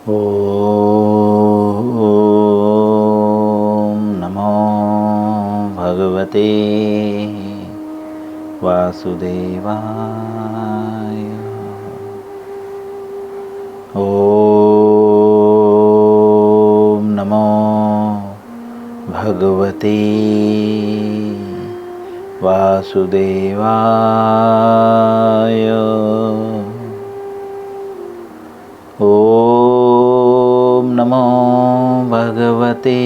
ॐ नमो भगवते वासुदेवाय। ॐ नमो भगवते वासुदेवाय। ॐ नमो भगवते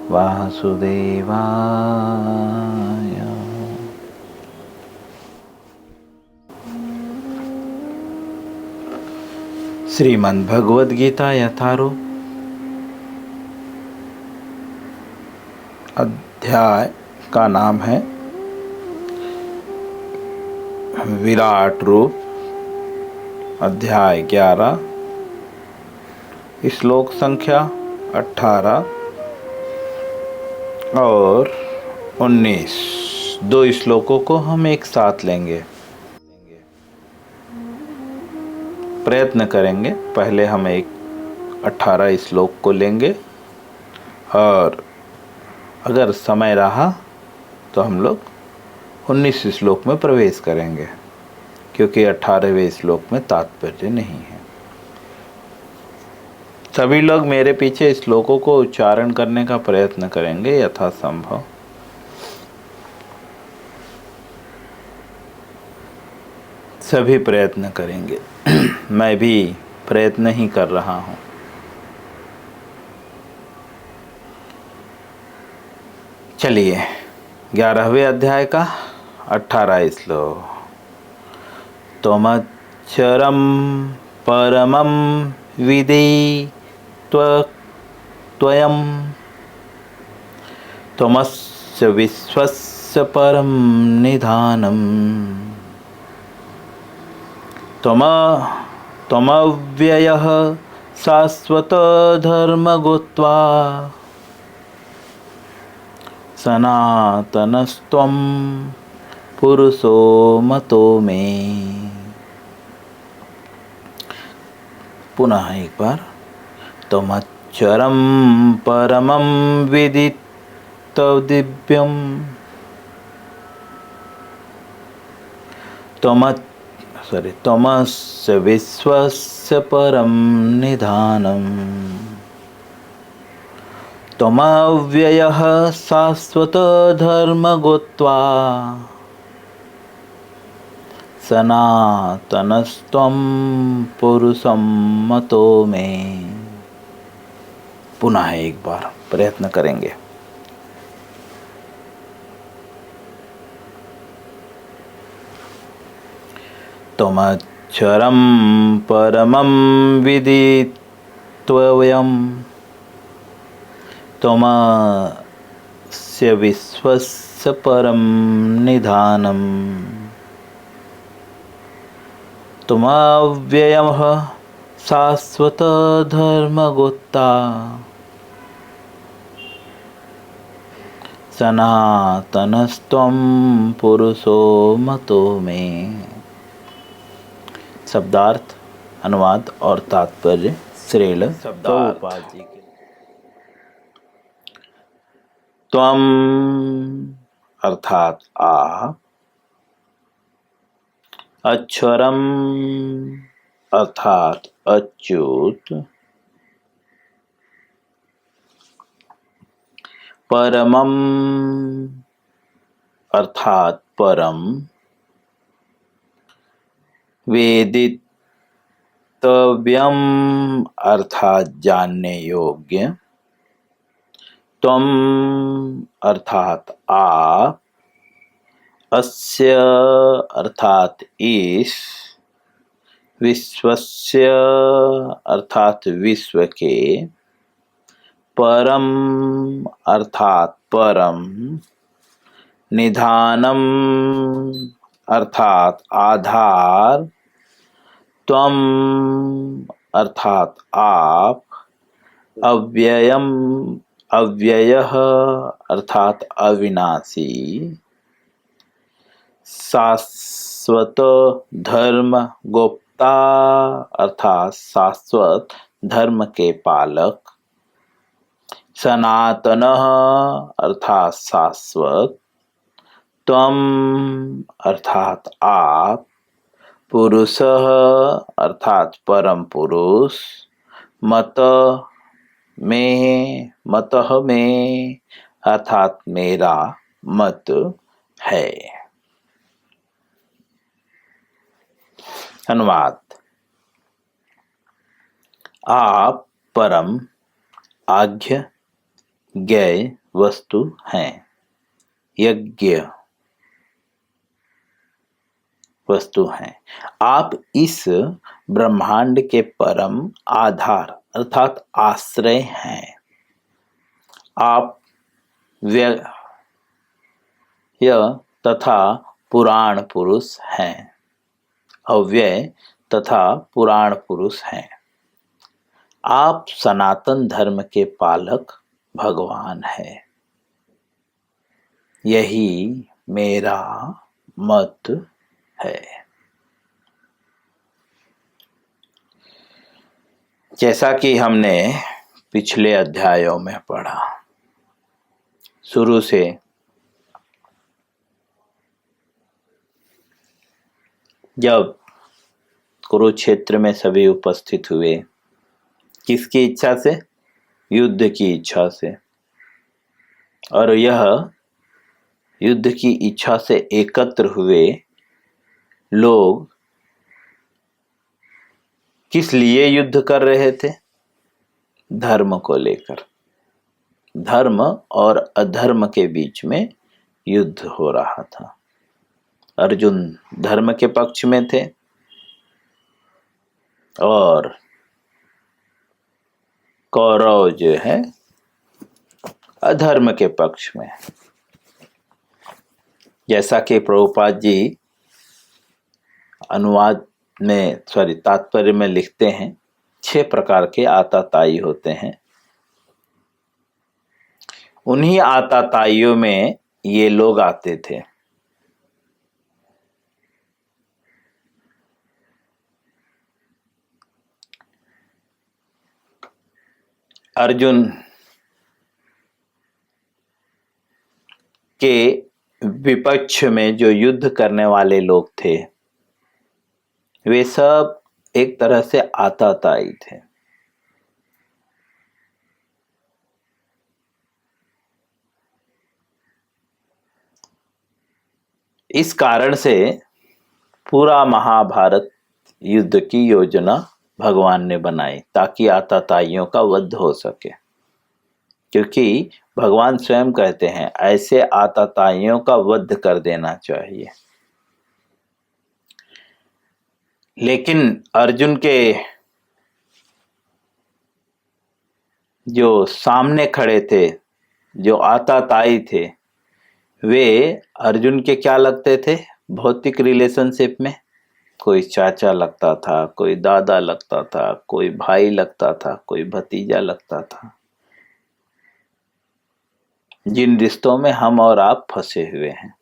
वासुदेवाय। श्रीमद् भगवद गीता यथारूप अध्याय का नाम है विराट रूप। अध्याय 11, श्लोक संख्या 18 और 19। दो श्लोकों को हम एक साथ लेंगे, प्रयत्न करेंगे। पहले हम एक 18 श्लोक को लेंगे और अगर समय रहा तो हम लोग 19 श्लोक में प्रवेश करेंगे, क्योंकि 18वें श्लोक में तात्पर्य नहीं है। सभी लोग मेरे पीछे श्लोकों को उच्चारण करने का प्रयत्न करेंगे यथासंभव। सभी प्रयत्न करेंगे। मैं भी प्रयत्न ही कर रहा हूँ। चलिए 11वें अध्याय का 18 श्लोक। त्वमक्षरं परमं विदित्वयं त्वमस्य विश्वस्य परं निधानम् त्वमव्ययः शाश्वतधर्मगोत्वा सनातनस्त्वं पुरुषो मतो मे। पुनः एक बार। त्वमक्षरं परमं विदित्वदिव्यं त्वमस्य विश्वस्य परं निधानम् त्वमव्ययः शाश्वतधर्मगोत्वा सनातनस्त्वं पुरुषं मतो मे। पुनः एक बार प्रयत्न करेंगे। त्वमक्षरं परमं विदित्वयं त्वमस्य विश्वस्य परं निधानम् त्वमव्ययः शाश्वतधर्मगोत्ता सनातनस्त्वं पुरुषो मतो मे। शब्दार्थ, अनुवाद और तात्पर्य श्रील प्रभुपाद जी के। त्वम अर्थात आप, अक्षरम अर्थात अच्युत, परमम अर्थात परम, वेदितव्यम अर्थात जानने योग्य, त्वम अर्थात आप, अस्य अर्थात इस, विश्वस्य अर्थात विश्व के, परम अर्थात परम, निधानम अर्थात आधार, त्वम अर्थात आप, अव्ययम अव्ययः अर्थात अविनाशी, शाश्वत धर्म कर्ता अर्थात शाश्वत धर्म के पालक, सनातनः अर्थात शाश्वत, त्वम अर्थात आप, पुरुषः अर्थात परम पुरुष, मत में मतः में अर्थात मेरा मत है। अनुवाद। आप परम आज्ञ ज्ञेय वस्तु हैं, यज्ञ वस्तु हैं। आप इस ब्रह्मांड के परम आधार अर्थात आश्रय हैं। आप व्यय तथा पुराण पुरुष हैं, अव्यय तथा पुराण पुरुष हैं। आप सनातन धर्म के पालक भगवान है। यही मेरा मत है। जैसा कि हमने पिछले अध्यायों में पढ़ा, शुरू से जब कुरुक्षेत्र में सभी उपस्थित हुए, किसकी इच्छा से? युद्ध की इच्छा से। और यह युद्ध की इच्छा से एकत्र हुए लोग किस लिए युद्ध कर रहे थे? धर्म को लेकर। धर्म और अधर्म के बीच में युद्ध हो रहा था। अर्जुन धर्म के पक्ष में थे और कौरव जो है अधर्म के पक्ष में। जैसा कि प्रभुपाद जी अनुवाद में तात्पर्य में लिखते हैं, 6 प्रकार के आताताई होते हैं। उन्हीं आताताइयों में ये लोग आते थे। अर्जुन के विपक्ष में जो युद्ध करने वाले लोग थे, वे सब एक तरह से आताताई थे। इस कारण से पूरा महाभारत युद्ध की योजना भगवान ने बनाई ताकि आताताइयों का वध हो सके। क्योंकि भगवान स्वयं कहते हैं ऐसे आताताइयों का वध कर देना चाहिए। लेकिन अर्जुन के जो सामने खड़े थे, जो आताताई थे, वे अर्जुन के क्या लगते थे? भौतिक रिलेशनशिप में कोई चाचा लगता था, कोई दादा लगता था, कोई भाई लगता था, कोई भतीजा लगता था, जिन रिश्तों में हम और आप फंसे हुए हैं।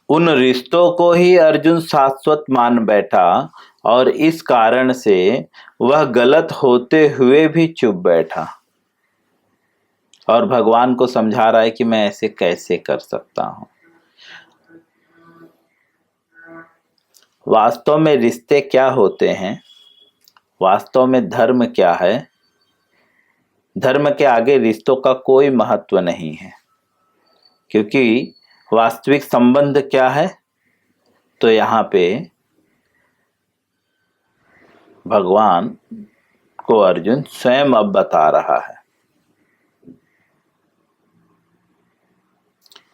उन रिश्तों को ही अर्जुन शाश्वत मान बैठा और इस कारण से वह गलत होते हुए भी चुप बैठा और भगवान को समझा रहा है कि मैं ऐसे कैसे कर सकता हूं। वास्तव में रिश्ते क्या होते हैं? वास्तव में धर्म क्या है? धर्म के आगे रिश्तों का कोई महत्व नहीं है। क्योंकि वास्तविक संबंध क्या है? तो यहाँ पे भगवान को अर्जुन स्वयं अब बता रहा है।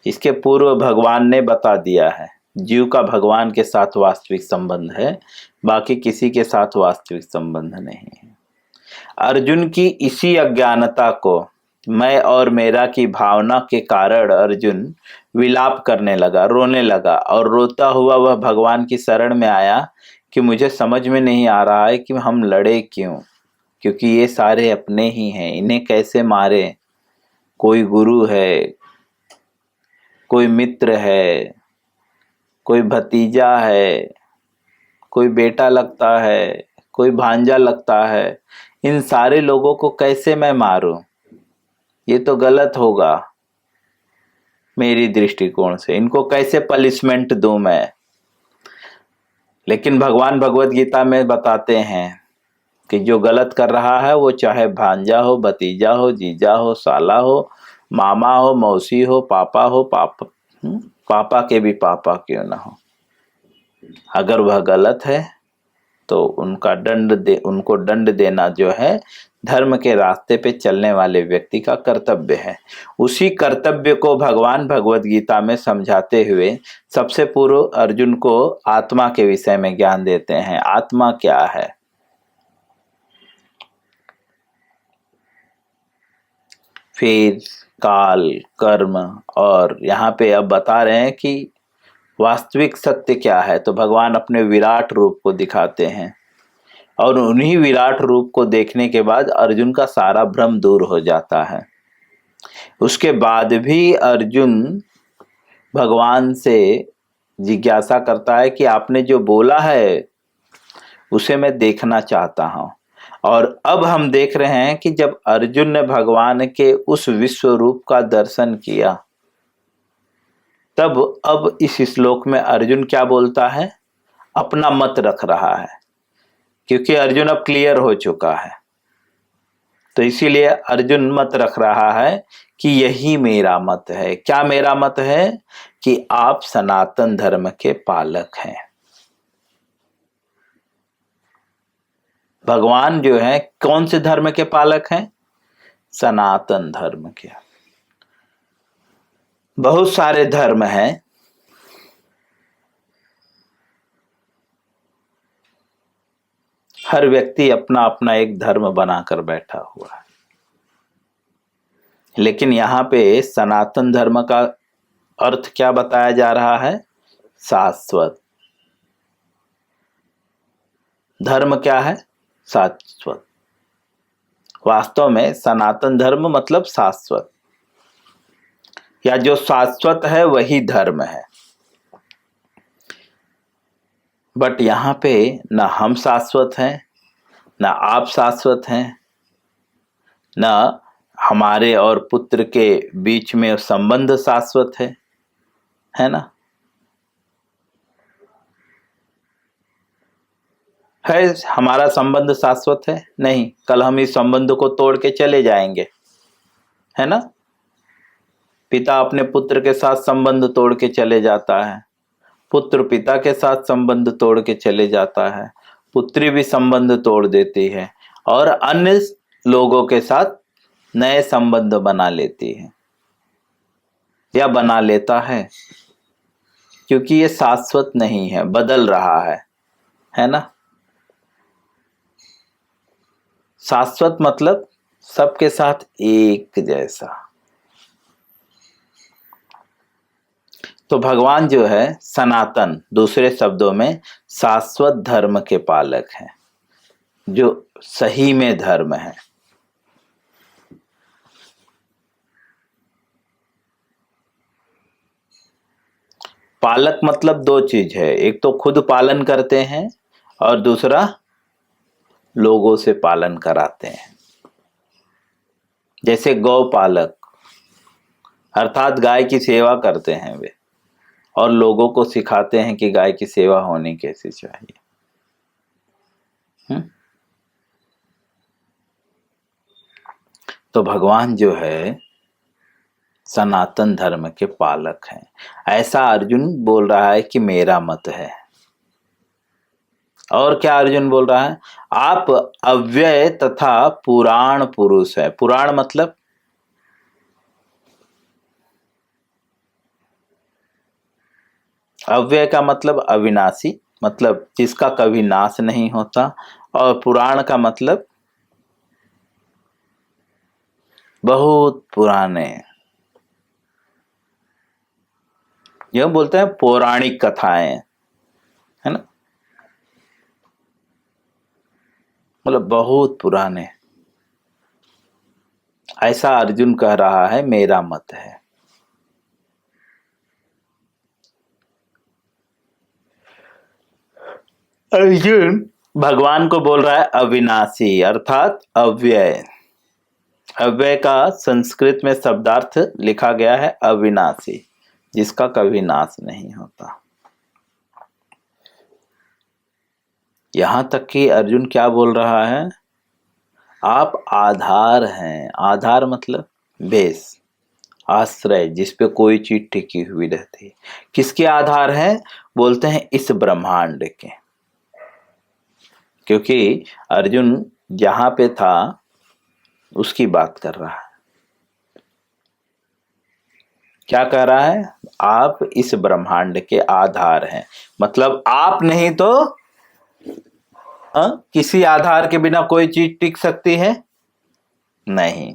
इसके पूर्व भगवान ने बता दिया है, जीव का भगवान के साथ वास्तविक संबंध है, बाकी किसी के साथ वास्तविक संबंध नहीं है। अर्जुन की इसी अज्ञानता को, मैं और मेरा की भावना के कारण अर्जुन विलाप करने लगा, रोने लगा और रोता हुआ वह भगवान की शरण में आया कि मुझे समझ में नहीं आ रहा है कि हम लड़े क्यों, क्योंकि ये सारे अपने ही हैं, इन्हें कैसे मारे? कोई गुरु है, कोई मित्र है, कोई भतीजा है, कोई बेटा लगता है, कोई भांजा लगता है, इन सारे लोगों को कैसे मैं मारूं? ये तो गलत होगा मेरी दृष्टिकोण से। इनको कैसे पनिशमेंट दूं मैं? लेकिन भगवान भगवत गीता में बताते हैं कि जो गलत कर रहा है वो चाहे भांजा हो, भतीजा हो, जीजा हो, साला हो, मामा हो, मौसी हो, पापा हो, पापा के भी पापा क्यों ना हो, अगर वह गलत है तो उनको दंड देना जो है धर्म के रास्ते पे चलने वाले व्यक्ति का कर्तव्य है। उसी कर्तव्य को भगवान भगवत गीता में समझाते हुए सबसे पूर्व अर्जुन को आत्मा के विषय में ज्ञान देते हैं। आत्मा क्या है? फिर काल, कर्म, और यहाँ पे अब बता रहे हैं कि वास्तविक सत्य क्या है। तो भगवान अपने विराट रूप को दिखाते हैं और उन्हीं विराट रूप को देखने के बाद अर्जुन का सारा भ्रम दूर हो जाता है। उसके बाद भी अर्जुन भगवान से जिज्ञासा करता है कि आपने जो बोला है उसे मैं देखना चाहता हूं। और अब हम देख रहे हैं कि जब अर्जुन ने भगवान के उस विश्व रूप का दर्शन किया, तब अब इस श्लोक में अर्जुन क्या बोलता है? अपना मत रख रहा है, क्योंकि अर्जुन अब क्लियर हो चुका है। तो इसीलिए अर्जुन मत रख रहा है कि यही मेरा मत है। क्या मेरा मत है? कि आप सनातन धर्म के पालक हैं। भगवान जो है कौन से धर्म के पालक हैं? सनातन धर्म के। बहुत सारे धर्म हैं, हर व्यक्ति अपना अपना एक धर्म बनाकर बैठा हुआ है, लेकिन यहाँ पे सनातन धर्म का अर्थ क्या बताया जा रहा है? शाश्वत। धर्म क्या है? शाश्वत। वास्तव में सनातन धर्म मतलब शाश्वत, या जो शाश्वत है वही धर्म है। बट यहाँ पे न हम शाश्वत हैं, न आप शाश्वत हैं, न हमारे और पुत्र के बीच में संबंध शाश्वत है ना? है हमारा संबंध शाश्वत है? नहीं, कल हम इस संबंध को तोड़ के चले जाएंगे, है ना? पिता अपने पुत्र के साथ संबंध तोड़ के चले जाता है, पुत्र पिता के साथ संबंध तोड़ के चले जाता है, पुत्री भी संबंध तोड़ देती है और अन्य लोगों के साथ नए संबंध बना लेती है या बना लेता है, क्योंकि ये शाश्वत नहीं है, बदल रहा है ना? शाश्वत मतलब सबके साथ एक जैसा। तो भगवान जो है सनातन, दूसरे शब्दों में शाश्वत धर्म के पालक हैं, जो सही में धर्म है। पालक मतलब दो चीज है, एक तो खुद पालन करते हैं और दूसरा लोगों से पालन कराते हैं। जैसे गौ पालक अर्थात गाय की सेवा करते हैं वे, और लोगों को सिखाते हैं कि गाय की सेवा होनी कैसी चाहिए। तो भगवान जो है सनातन धर्म के पालक हैं। ऐसा अर्जुन बोल रहा है कि मेरा मत है। और क्या अर्जुन बोल रहा है? आप अव्यय तथा पुराण पुरुष है। पुराण मतलब अव्यय का मतलब अविनाशी, मतलब जिसका कभी नाश नहीं होता, और पुराण का मतलब बहुत पुराने। यह बोलते हैं पौराणिक कथाएं, है ना? मतलब बहुत पुराने। ऐसा अर्जुन कह रहा है मेरा मत है। अर्जुन भगवान को बोल रहा है अविनाशी अर्थात अव्यय। अव्यय का संस्कृत में शब्दार्थ लिखा गया है अविनाशी, जिसका कभी नाश नहीं होता। यहां तक कि अर्जुन क्या बोल रहा है, आप आधार हैं। आधार मतलब बेस, आश्रय, जिस पे कोई चीज टिकी हुई रहती है। किसके आधार है? बोलते हैं इस ब्रह्मांड के। क्योंकि अर्जुन जहां पे था उसकी बात कर रहा है। क्या कह रहा है? आप इस ब्रह्मांड के आधार हैं। मतलब आप नहीं तो किसी आधार के बिना कोई चीज टिक सकती है नहीं।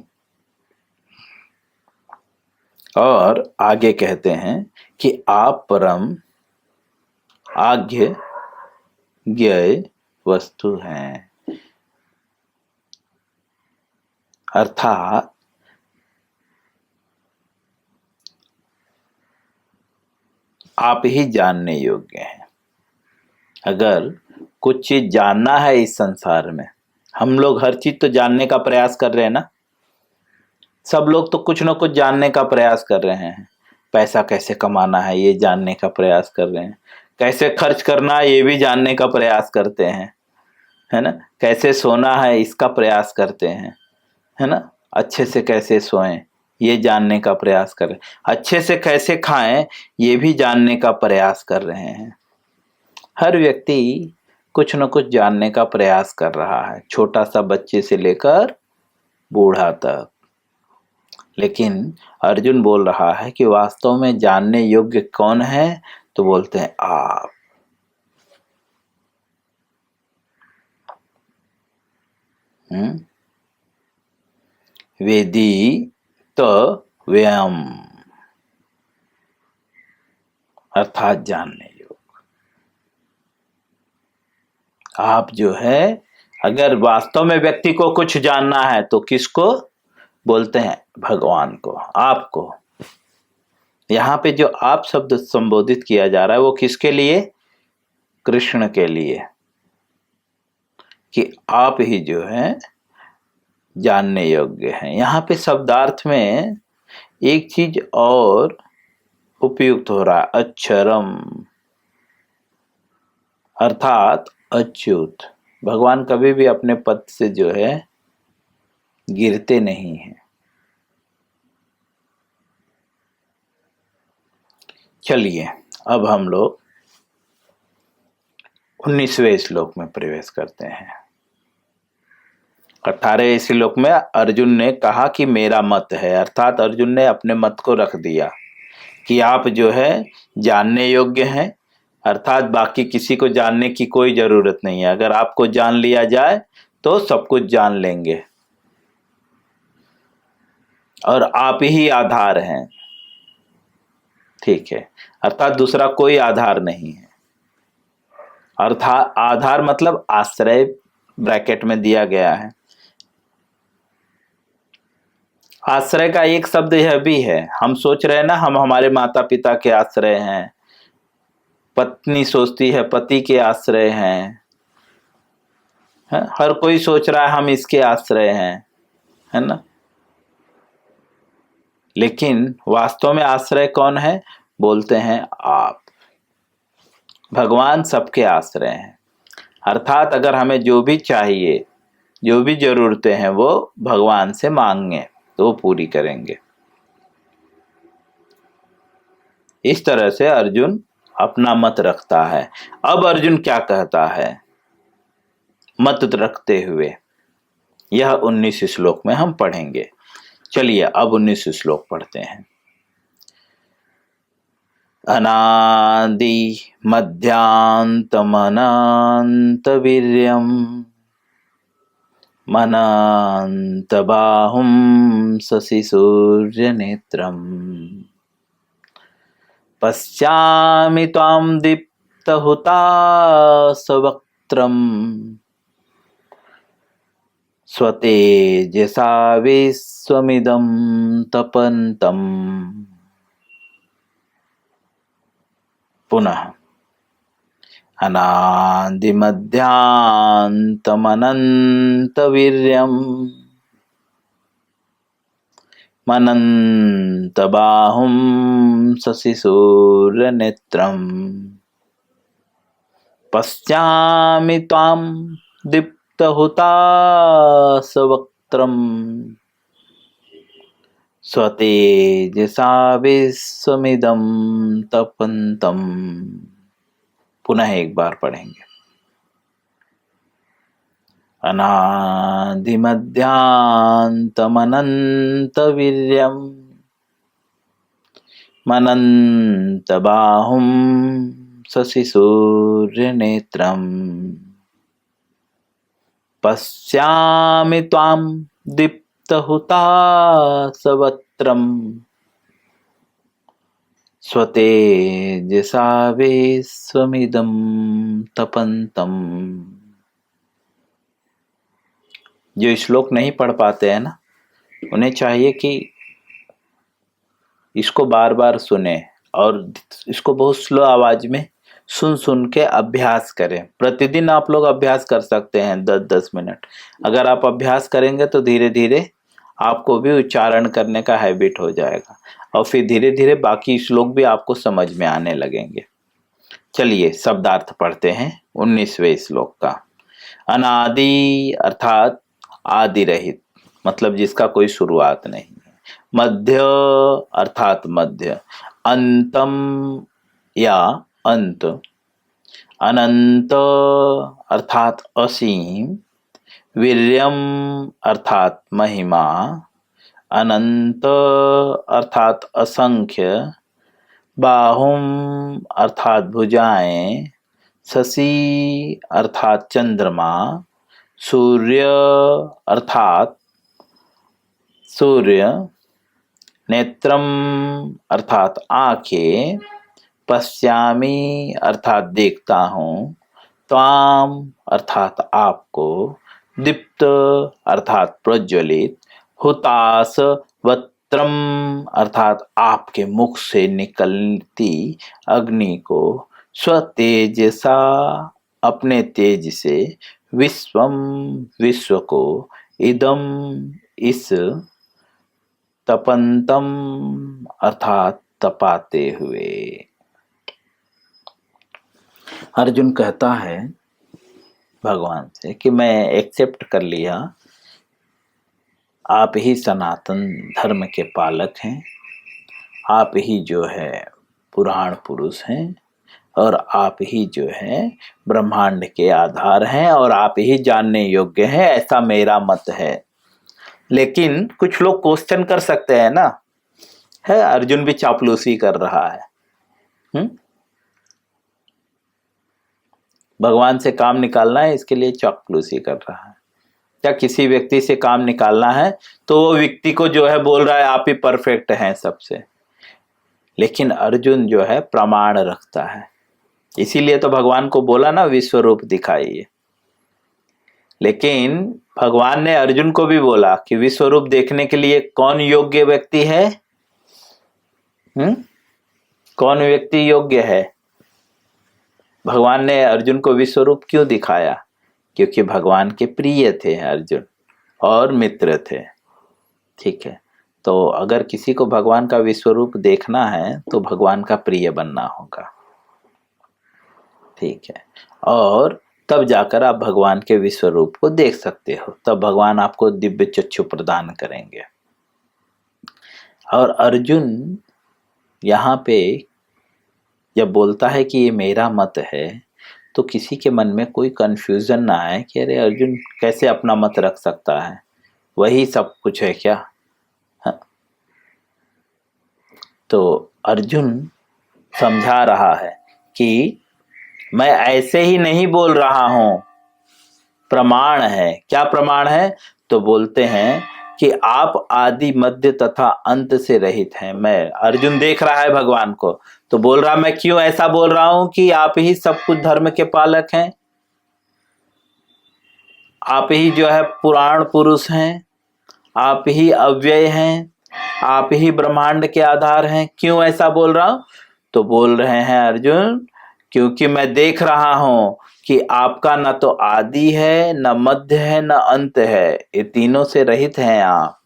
और आगे कहते हैं कि आप परम आज्ञ ज्ञेय वस्तु हैं। अर्थात आप ही जानने योग्य हैं। अगर कुछ चीज जानना है इस संसार में, हम लोग हर चीज तो जानने का प्रयास कर रहे हैं ना। सब लोग तो कुछ ना कुछ जानने का प्रयास कर रहे हैं। पैसा कैसे कमाना है ये जानने का प्रयास कर रहे हैं, कैसे खर्च करना है ये भी जानने का प्रयास करते हैं, है ना। कैसे सोना है इसका प्रयास करते हैं, है ना। अच्छे से कैसे सोएं ये जानने का प्रयास कर रहे हैं। अच्छे से कैसे खाएं ये भी जानने का प्रयास कर रहे हैं। हर व्यक्ति कुछ न कुछ जानने का प्रयास कर रहा है, छोटा सा बच्चे से लेकर बूढ़ा तक। लेकिन अर्जुन बोल रहा है कि वास्तव में जानने योग्य कौन है? तो बोलते हैं आप। वेदी तो व्यम अर्थात जानने योग्य। आप जो है, अगर वास्तव में व्यक्ति को कुछ जानना है तो किसको बोलते हैं? भगवान को, आपको। यहां पे जो आप शब्द संबोधित किया जा रहा है वो किसके लिए? कृष्ण के लिए, कि आप ही जो है जानने योग्य हैं। यहाँ पे शब्दार्थ में एक चीज और उपयुक्त हो रहा है, अक्षरम अर्थात अच्युत। भगवान कभी भी अपने पद से जो है गिरते नहीं हैं। चलिए अब हम लोग 19वें श्लोक में प्रवेश करते हैं। 18वें श्लोक में अर्जुन ने कहा कि मेरा मत है, अर्थात अर्जुन ने अपने मत को रख दिया कि आप जो है जानने योग्य हैं। अर्थात बाकी किसी को जानने की कोई जरूरत नहीं है। अगर आपको जान लिया जाए तो सब कुछ जान लेंगे, और आप ही आधार हैं। ठीक है, अर्थात दूसरा कोई आधार नहीं है। अर्थात आधार मतलब आश्रय ब्रैकेट में दिया गया है। आश्रय का एक शब्द यह भी है, हम सोच रहे हैं ना हम हमारे माता पिता के आश्रय हैं, पत्नी सोचती है पति के आश्रय हैं, हर कोई सोच रहा है हम इसके आश्रय हैं, है ना। लेकिन वास्तव में आश्रय कौन है? बोलते हैं आप। भगवान सबके आश्रय हैं। अर्थात अगर हमें जो भी चाहिए, जो भी जरूरतें हैं वो भगवान से मांगे तो वो पूरी करेंगे। इस तरह से अर्जुन अपना मत रखता है। अब अर्जुन क्या कहता है मत रखते हुए, यह 19 श्लोक में हम पढ़ेंगे। चलिए अब 19 श्लोक पढ़ते हैं। अनादि मध्यांतमनांत वीर्यम मनांत बाहुम शशि सूर्य नेत्रम पश्यामि त्वां दीप्तहुताशवक्त्रम् स्वतेजसा विश्वमिदं तपन्तम्। पुनः अनादिमध्यान्तमनन्तवीर्यम् मनन्तबाहुं शशिसूर्यनेत्रम् पश्यामि त्वां दीप्तहुताशवक्त्रम् स्वतेजसा विश्वमिदं तपन्तम्। पुनः एक बार पढ़ेंगे। अनादिमध्यान्तमनन्तवीर्यम् मनन्तबाहुं शशिसूर्यनेत्रम् पश्यामि त्वां दीप्तहुताशवक्त्रम् स्वतेजसा विश्वमिदं तपन्तम्। जो श्लोक नहीं पढ़ पाते हैं ना, उन्हें चाहिए कि इसको बार बार सुने और इसको बहुत स्लो आवाज में सुन सुन के अभ्यास करें। प्रतिदिन आप लोग अभ्यास कर सकते हैं 10-10 मिनट। अगर आप अभ्यास करेंगे तो धीरे धीरे आपको भी उच्चारण करने का हैबिट हो जाएगा और फिर धीरे धीरे बाकी श्लोक भी आपको समझ में आने लगेंगे। चलिए शब्दार्थ पढ़ते हैं 19वें श्लोक का। अनादि अर्थात आदि रहित, मतलब जिसका कोई शुरुआत नहीं है। मध्य अर्थात मध्य। अंतम या अंत। अनंत अर्थात असीम। वीर्यम अर्थात महिमा। अनंत अर्थात असंख्य। बाहुम अर्थात भुजाएं। शशि अर्थात चंद्रमा। सूर्य अर्थात सूर्य। नेत्रम अर्थात आंखें। पश्यामि अर्थात देखता हूँ। त्वाम अर्थात आपको। दीप्त अर्थात प्रज्वलित। हुतास वक्त्रम अर्थात आपके मुख से निकलती अग्नि को। स्वतेजसा अपने तेज से। विश्वम विश्व को। इदम इस। तपंतम अर्थात तपाते हुए। अर्जुन कहता है भगवान से कि मैं एक्सेप्ट कर लिया, आप ही सनातन धर्म के पालक हैं, आप ही जो है पुराण पुरुष हैं और आप ही जो है ब्रह्मांड के आधार हैं और आप ही जानने योग्य हैं, ऐसा मेरा मत है। लेकिन कुछ लोग क्वेश्चन कर सकते हैं ना, है अर्जुन भी चापलूसी कर रहा है। भगवान से काम निकालना है, इसके लिए चापलूसी कर रहा है। क्या किसी व्यक्ति से काम निकालना है तो वो व्यक्ति को जो है बोल रहा है आप ही परफेक्ट हैं सबसे। लेकिन अर्जुन जो है प्रमाण रखता है, इसीलिए तो भगवान को बोला ना विश्व रूप दिखाइए। लेकिन भगवान ने अर्जुन को भी बोला कि विश्व रूप देखने के लिए कौन योग्य व्यक्ति है? कौन व्यक्ति योग्य है? भगवान ने अर्जुन को विश्व रूप क्यों दिखाया? क्योंकि भगवान के प्रिय थे अर्जुन और मित्र थे। ठीक है, तो अगर किसी को भगवान का विश्व रूप देखना है तो भगवान का प्रिय बनना होगा। ठीक है, और तब जाकर आप भगवान के विश्व रूप को देख सकते हो, तब भगवान आपको दिव्य चक्षु प्रदान करेंगे। और अर्जुन यहाँ पे जब बोलता है कि ये मेरा मत है तो किसी के मन में कोई कंफ्यूजन ना आए कि अरे अर्जुन कैसे अपना मत रख सकता है, वही सब कुछ है क्या? हाँ? तो अर्जुन समझा रहा है कि मैं ऐसे ही नहीं बोल रहा हूं, प्रमाण है। क्या प्रमाण है? तो बोलते हैं कि आप आदि मध्य तथा अंत से रहित हैं। मैं, अर्जुन देख रहा है भगवान को तो बोल रहा मैं क्यों ऐसा बोल रहा हूं कि आप ही सब कुछ धर्म के पालक हैं, आप ही जो है पुराण पुरुष हैं, आप ही अव्यय हैं, आप ही ब्रह्मांड के आधार हैं। क्यों ऐसा बोल रहा हूं? तो बोल रहे हैं अर्जुन क्योंकि मैं देख रहा हूं कि आपका न तो आदि है, न मध्य है, न अंत है, ये तीनों से रहित हैं आप।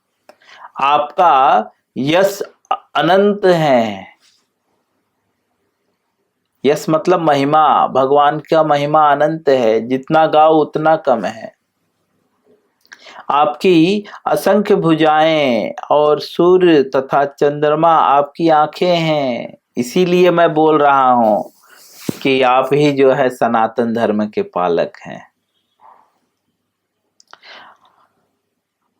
आपका यश अनंत है। यश मतलब महिमा, भगवान का महिमा अनंत है, जितना गाओ उतना कम है। आपकी असंख्य भुजाएं और सूर्य तथा चंद्रमा आपकी आंखें हैं। इसीलिए मैं बोल रहा हूं कि आप ही जो है सनातन धर्म के पालक हैं।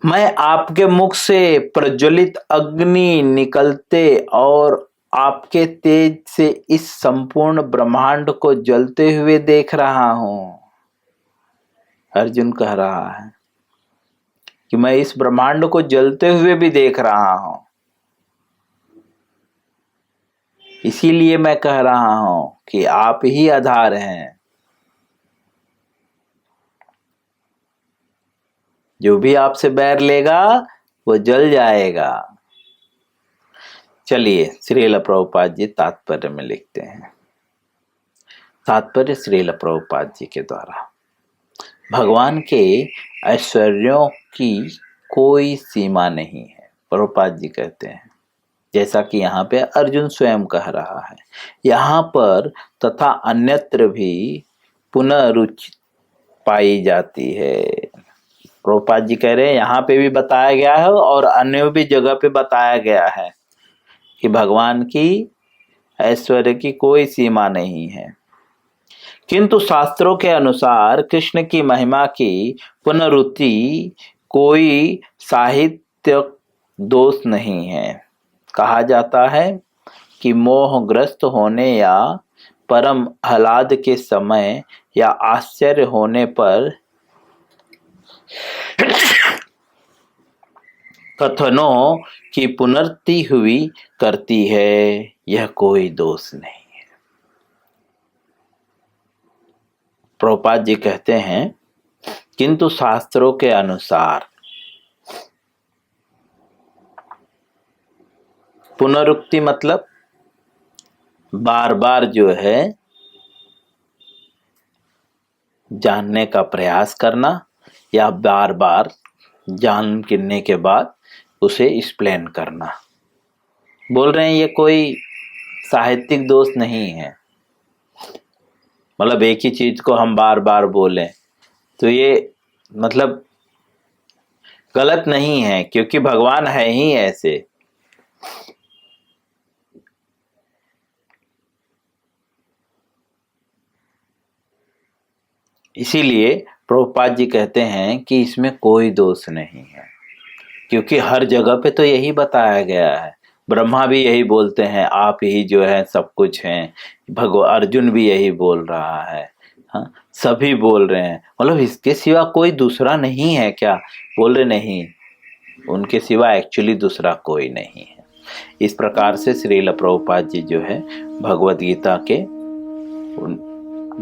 मैं आपके मुख से प्रज्वलित अग्नि निकलते और आपके तेज से इस संपूर्ण ब्रह्मांड को जलते हुए देख रहा हूं। अर्जुन कह रहा है कि मैं इस ब्रह्मांड को जलते हुए भी देख रहा हूं। इसीलिए मैं कह रहा हूं कि आप ही आधार हैं। जो भी आपसे बैर लेगा वो जल जाएगा। चलिए श्रील प्रभुपाद जी तात्पर्य में लिखते हैं। तात्पर्य श्रील प्रभुपाद जी के द्वारा, भगवान के ऐश्वर्यों की कोई सीमा नहीं है। प्रभुपाद जी कहते हैं, जैसा कि यहाँ पे अर्जुन स्वयं कह रहा है, यहाँ पर तथा अन्यत्र भी पुनः रुचि पाई जाती है। प्रभुपाद जी कह रहे हैं यहाँ पे भी बताया गया है और अन्य भी जगह पे बताया गया है कि भगवान की ऐश्वर्य की कोई सीमा नहीं है। किंतु शास्त्रों के अनुसार कृष्ण की महिमा की पुनरुक्ति कोई साहित्य दोष नहीं है। कहा जाता है कि मोहग्रस्त होने या परम आह्लाद के समय या आश्चर्य होने पर कथनों की पुनरुक्ति हुई करती है, यह कोई दोष नहीं है। प्रभुपाद जी कहते हैं किंतु शास्त्रों के अनुसार पुनरुक्ति मतलब बार बार जो है जानने का प्रयास करना या बार बार जान गिरने के बाद उसे एक्सप्लेन करना। बोल रहे हैं ये कोई साहित्यिक दोष नहीं है। मतलब एक ही चीज को हम बार बार बोलें तो ये मतलब गलत नहीं है, क्योंकि भगवान है ही ऐसे। इसीलिए प्रभुपाद जी कहते हैं कि इसमें कोई दोष नहीं है, क्योंकि हर जगह पे तो यही बताया गया है। ब्रह्मा भी यही बोलते हैं, आप ही जो है सब कुछ हैं। अर्जुन भी यही बोल रहा है। हाँ, सभी बोल रहे हैं। मतलब इसके सिवा कोई दूसरा नहीं है क्या? बोल रहे नहीं, उनके सिवा एक्चुअली दूसरा कोई नहीं है। इस प्रकार से श्रील प्रभुपाद जी जो है भगवद गीता के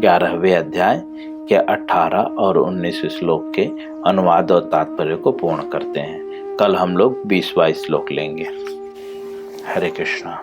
11वें अध्याय के 18 और 19 श्लोक के अनुवाद और तात्पर्य को पूर्ण करते हैं। कल हम लोग 20वां श्लोक लेंगे। हरे कृष्णा।